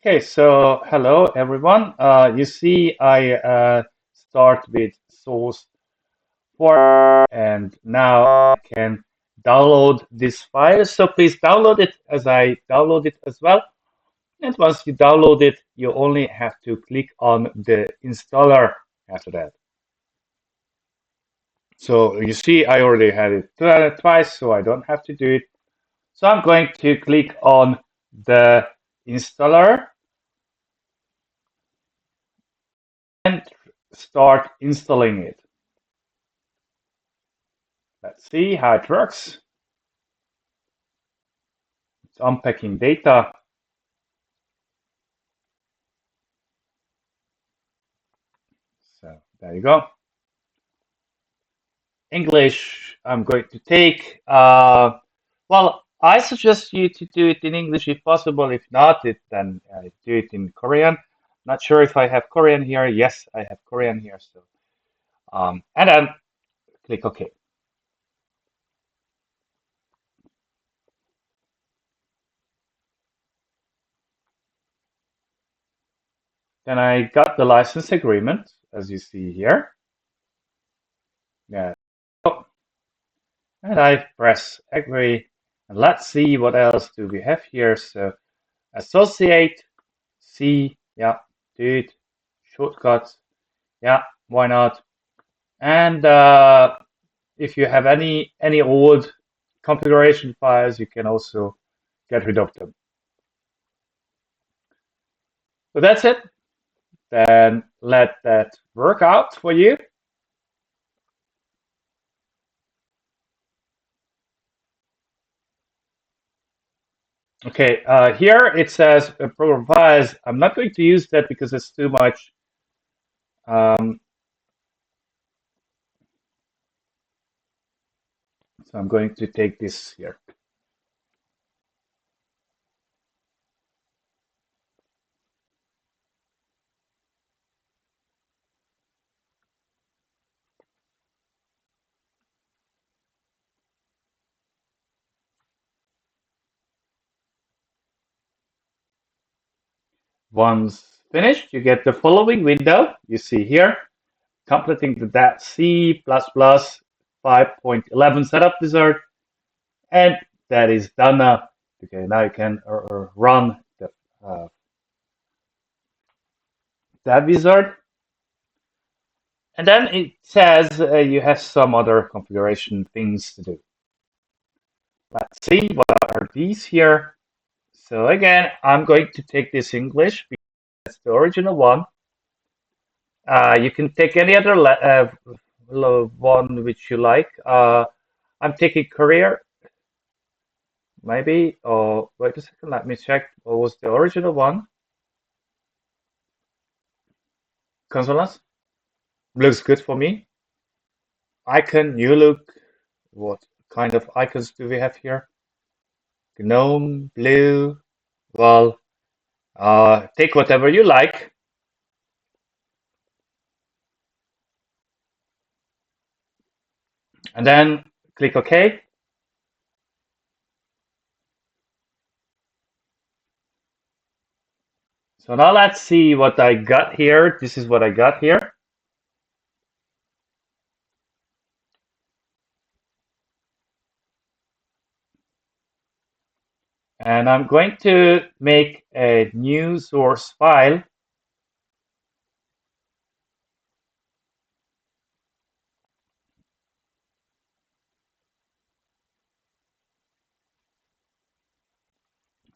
Okay, so hello everyone. You see, I start with source 4 and now I can download this file. So please download it as I download it as well. And once you download it, you only have to click on the installer after that. So you see, I already had it twice, so I don't have to do it. So I'm going to click on the installer and start installing it. Let's see how it works. It's unpacking data. So there you go. English, I'm going to take. Well, I suggest you to do it in English if possible. If not, then do it in Korean. Not sure if I have Korean here. Yes, I have Korean here. So, and then click OK. Then I got the license agreement, as you see here. Yeah. Oh, and I press agree. And let's see what else do we have here. So associate, C, yeah, do it. Shortcuts, yeah, why not? And if you have any old configuration files, you can also get rid of them. So that's it. Then let that work out for you. Okay, here it says program files. I'm not going to use that because it's too much. Um, so I'm going to take this here. Once finished, you get the following window you see here, completing the C++ 5.11 setup wizard, and that is done now. Okay, now you can run uh, that wizard, and then it says you have some other configuration things to do. Let's see what are these here. So again, I'm going to take this English because that's the original one. You can take any other one which you like. I'm taking career, maybe. Oh, wait a second, let me check. What was the original one? Consonants? Looks good for me. Icon, new look. What kind of icons do we have here? Gnome, blue. Well, take whatever you like. And then click OK. So now let's see what I got here. This is what I got here. And I'm going to make a new source file.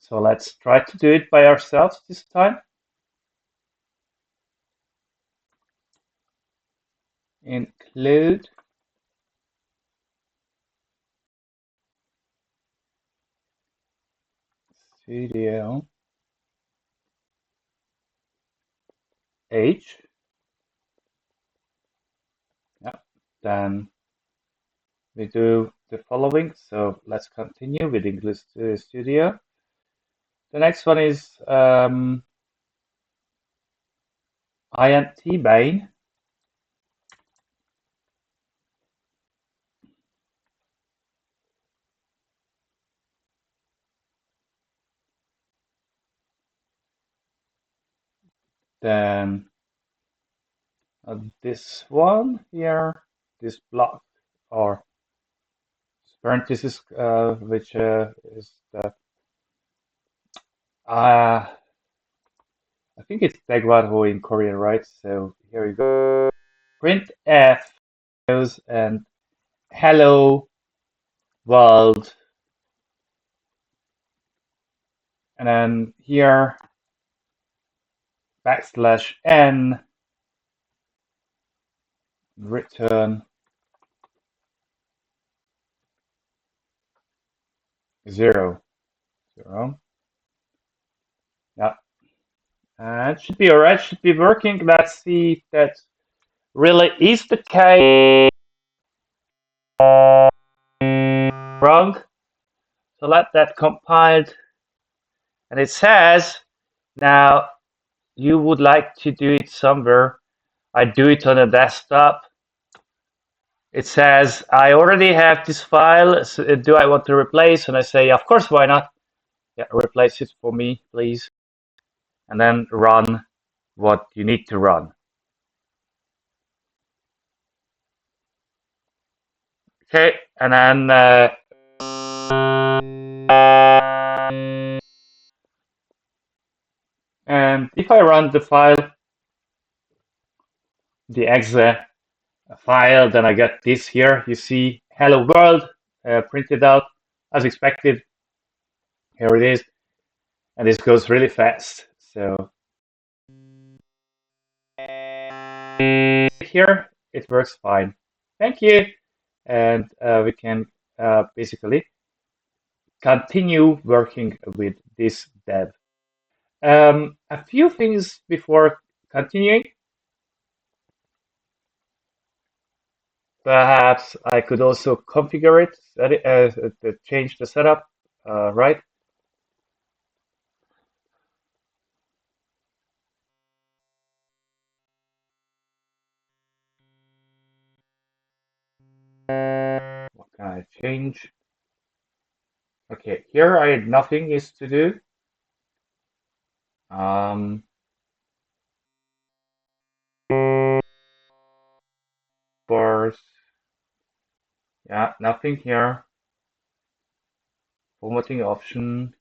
So let's try to do it by ourselves this time. Include Studio H. Yeah. Then we do the following. So let's continue with English Studio. The next one is int main. Then this one here, this block or parenthesis, which is the I think it's Degwadho in Korean, right? So here we go. Print F and hello world, and then here \n return 0. Yeah, it should be alright. Should be working. Let's see if that really is the case. Wrong. So let that compiled, and it says now you would like to do it somewhere. I do it on a desktop. It says I already have this file. So do I want to replace? And I say, of course, why not? Yeah, replace it for me, please. And then run what you need to run. Okay, and then and if I run the file, the exe file, then I get this here. You see, hello world printed out as expected. Here it is, and this goes really fast. So here it works fine. Thank you, and we can basically continue working with this dev. A few things before continuing. Perhaps I could also configure it, change the setup, right? What can I change? Okay, here I had nothing is to do. Bars, yeah, nothing here. Formatting option,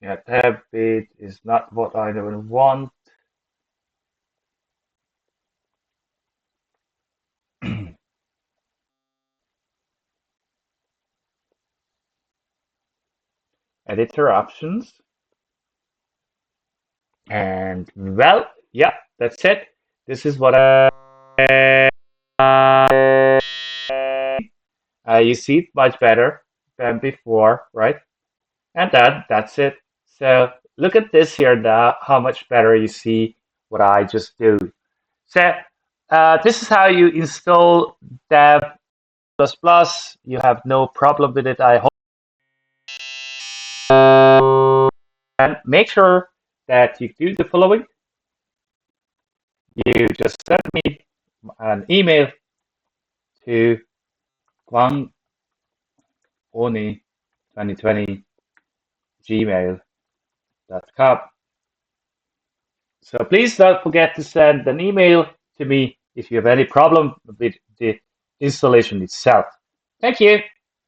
yeah, tab bit is not what I want. Editor options, and well, yeah, that's it. This is what you see it much better than before, right? And that's it. So look at this here now, how much better you see what I just do. So this is how you install Dev++. You have no problem with it, I hope. And make sure that you do the following. You just send me an email to gwangoni2020 gmail.com. So please don't forget to send an email to me if you have any problem with the installation itself. Thank you.